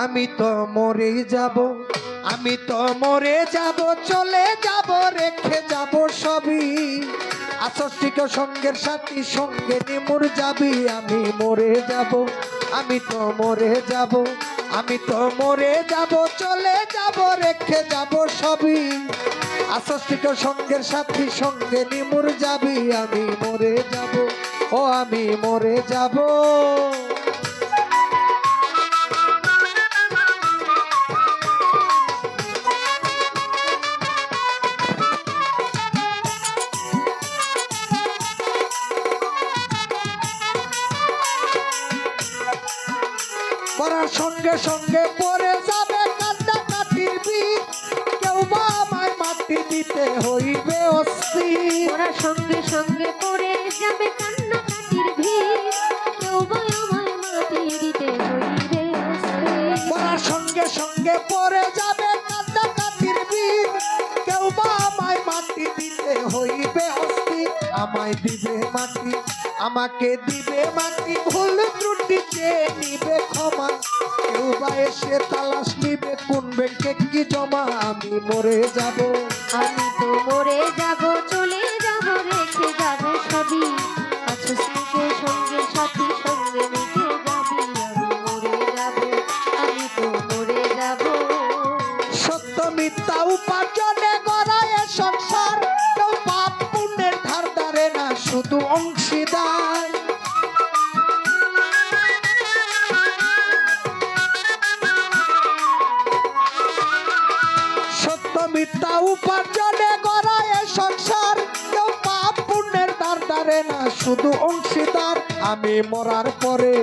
আমি তো মরে যাব, আমি তো মরে যাব, চলে যাব, রেখে যাব সবই। আসস্তিক সঙ্গের সাথী, সঙ্গে নিমুর যাবি। আমি মরে যাব, আমি তো মরে যাব, আমি তো মরে যাব, চলে যাব, রেখে যাব সবই। আসস্তিক সঙ্গের সাথী, সঙ্গে নিমুর যাবি। আমি মরে যাব, ও আমি মরে যাব। পড়ার সঙ্গে সঙ্গে পড়ে যাবে কান্নাকাটির বীজ, কেউ বা আমায় মাটি দিতে হইবে অস্থির। পড়ার সঙ্গে সঙ্গে পড়ে যাবে কান্নাকাটির ভিড়, কেউ বা আমায় মাটি দিতে হইবে অস্থির। পড়ার সঙ্গে সঙ্গে পড়ে যাবে কান্নাকাটির বীজ, কেউ বা আমায় মাটি দিতে হইবে অস্থির। আমায় দিবে মাটি, আমাকে দিবে মাটি, ভুল ত্রুটি চেয়ে নিবে ক্ষমা। কেউ বা এসে তালাশ নিবে কোন ব্যাংকে কি জমা। আমি মরে যাব, আমি তো মরে যাব, চলে যাব, রেখে যাব সবই। আছো স্মৃতির সঙ্গে সাথী, সঙ্গে মিশে যাবি। আমি মরে যাব, আমি তো মরে যাব। সত্য মিথ্যা উপার্জনে গড়ায় সংসার, কেউ পাপ পুণ্যের ধার ধারে না, শুধু অংশীদার। সত্য মিথ্যা উপার্জনে গড়ায় সংসার, কেউ পাপ পুণ্যের ধার ধারে না, শুধু অংশীদার। আমি মরার পরে,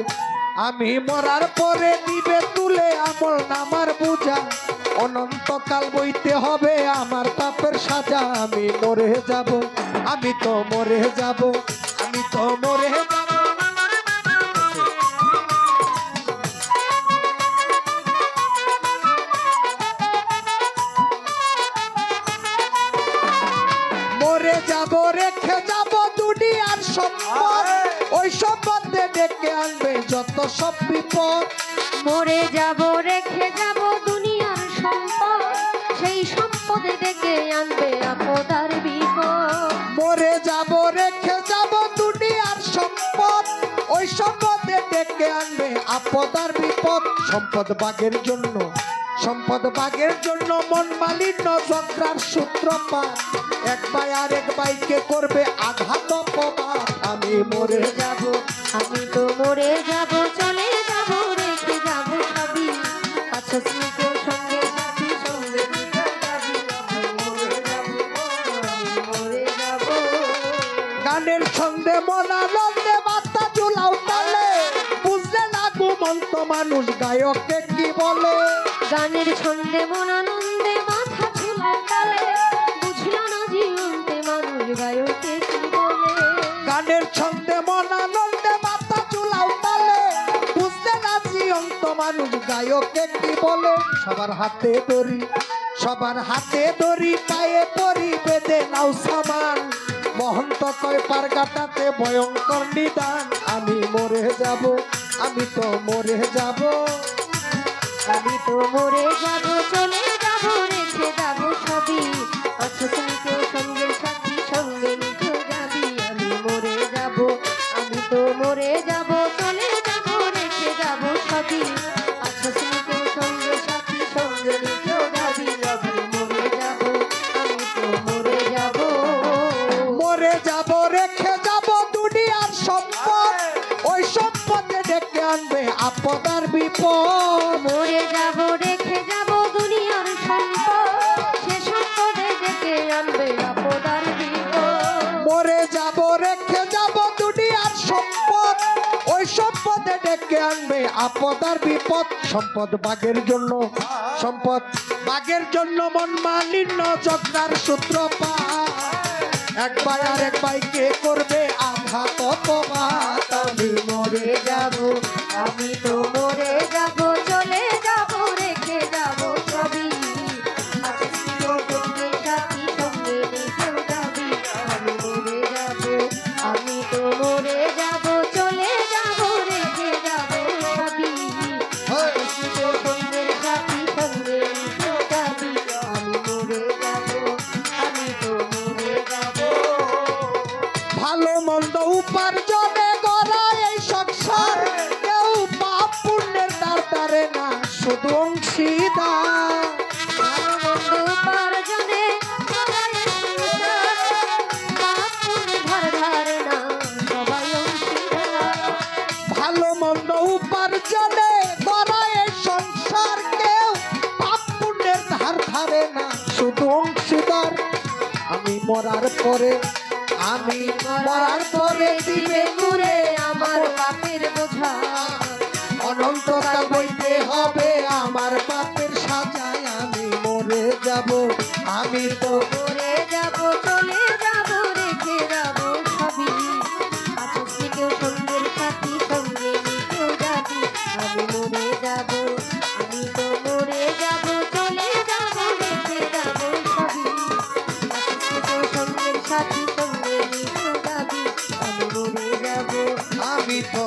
আমি মরার পরে দিবে তুলে আমল নামার বোঝা। অনন্তকাল বইতে হবে আমার পাপের সাজা। আমি মরে যাব, আমি তো মরে যাব, আমি তো মরে যাব। মরে যাব, রেখে যাব দুনিয়ার সম্পদ, ওই সম্পদে ডেকে আনবে যত সব বিপদ। মরে যাব, রেখে যাব দুনিয়ার সম্পদ, সেই সম্পদে ডেকে আনবে আপদ আর বিপদ। মরে যাব, রেখে যাব দুনিয়ার সম্পদ, ওই সম্পদে ডেকে আনবে আপদ আর বিপদ। সম্পদ ভাগের জন্য, সম্পদ ভাগের জন্য মন মালিন্য, ঝগড়ার সূত্রপাত। এক ভাই আর এক ভাইকে করবে আঘাত অপবাদ। আমি মরে যাব, আমি তো মরে যাব, চলে যাব, রেখে যাব সবই। আছো স্মৃতির সঙ্গে সাথী, সঙ্গে মিশে যাবি। আমি মরে যাব, আমি মরে যাব। গানের ছন্দে মনানন্দে মাথা চুলাও তালে, বুঝলে না ঘুমন্ত মানুষ গায়ককে কি বলে। গানের ছন্দে মন আনন্দে মাথা ঝুলায় তালে, বুঝল না জীবন্তে মানুষ গায়কে কি বলে। গানের ছন্দে মনানন্দে মাথা চুলাও তালে, বুঝলে না জীবন্ত মানুষ গায়ককে কি বলে। সবার হাতে দড়ি, সবার হাতে দড়ি, পায়ে পরি বেঁধে নাও সামান। মহন্ত কয় পার কাটাতে ভয়ঙ্কর নিদান। আমি মরে যাব, আমি তো মরে যাব, আমি তো মরে যাব, চলে যাব, রেখে যাব সবই। আছো স্মৃতির সঙ্গে সাথী, সঙ্গে মিশে যাবি। আমি মরে যাব, আমি তো মরে যাব, চলে যাব, রেখে যাব সবই। আছো স্মৃতির সঙ্গে সাথী, সঙ্গে মিশে যাবি। আমি মরে যাব, আমি তো মরে যাব। মরে যাব, রেখে যাব দুনিয়ার সম্পদ, ওই সম্পদে ডেকে আনবে আপদ আর বিপদ। মরে যাব, রেখে যাব দুনিয়ার সম্পদ, সে সম্পদে ডেকে আনবে আপদ আর বিপদ। মরে যাব, রেখে যাব দুনিয়ার সম্পদ, ওই সম্পদে ডেকে আনবে আপদ আর বিপদ। সম্পদ ভাগের জন্য, সম্পদ ভাগের জন্য মন মালিন্য, ঝগড়ার সূত্রপাত। এক ভাই আর এক ভাইকে করবে আঘাত অপবাদ। আমি মরে যাব, আমি তো মরে যাব, চলে যাব, রেখে যাব সবই। আছো স্মৃতির সঙ্গে সাথী, সঙ্গে মিশে যাবি। আমি মরে যাব, আমি তো মরে যাব, চলে যাব, রেখে যাব সবই। আছো স্মৃতির সঙ্গে অংশীদার বন্ধু উপার্জনে সবাই সংসার, পাপ পুণ্য ধার ধারে না সবাই অংশীদার। ভালো মন্দ উপার্জনে গড়ায় সংসার, কেউ পাপ পুণ্যের ধার ধারে না, শুধু অংশীদার। আমি মরার পরে দিবে ঘুরে আমার পাপের বোঝা, অনন্তকাল বইতে হবে আমার পাপের সাজায়। আমি মরে যাব, আমি তো মরে যাব চলে যাব রেখে যাব সবই, আকাশে কেউ সঙ্গের সাথী সঙ্গে নিতেও যাবি। আমি মরে যাব, আমি তো মরে যাব চলে যাব রেখে যাব সবই, আকাশে কেউ সঙ্গের সাথী সঙ্গে নিতেও যাবি। আমি মরে যাব, আমি তো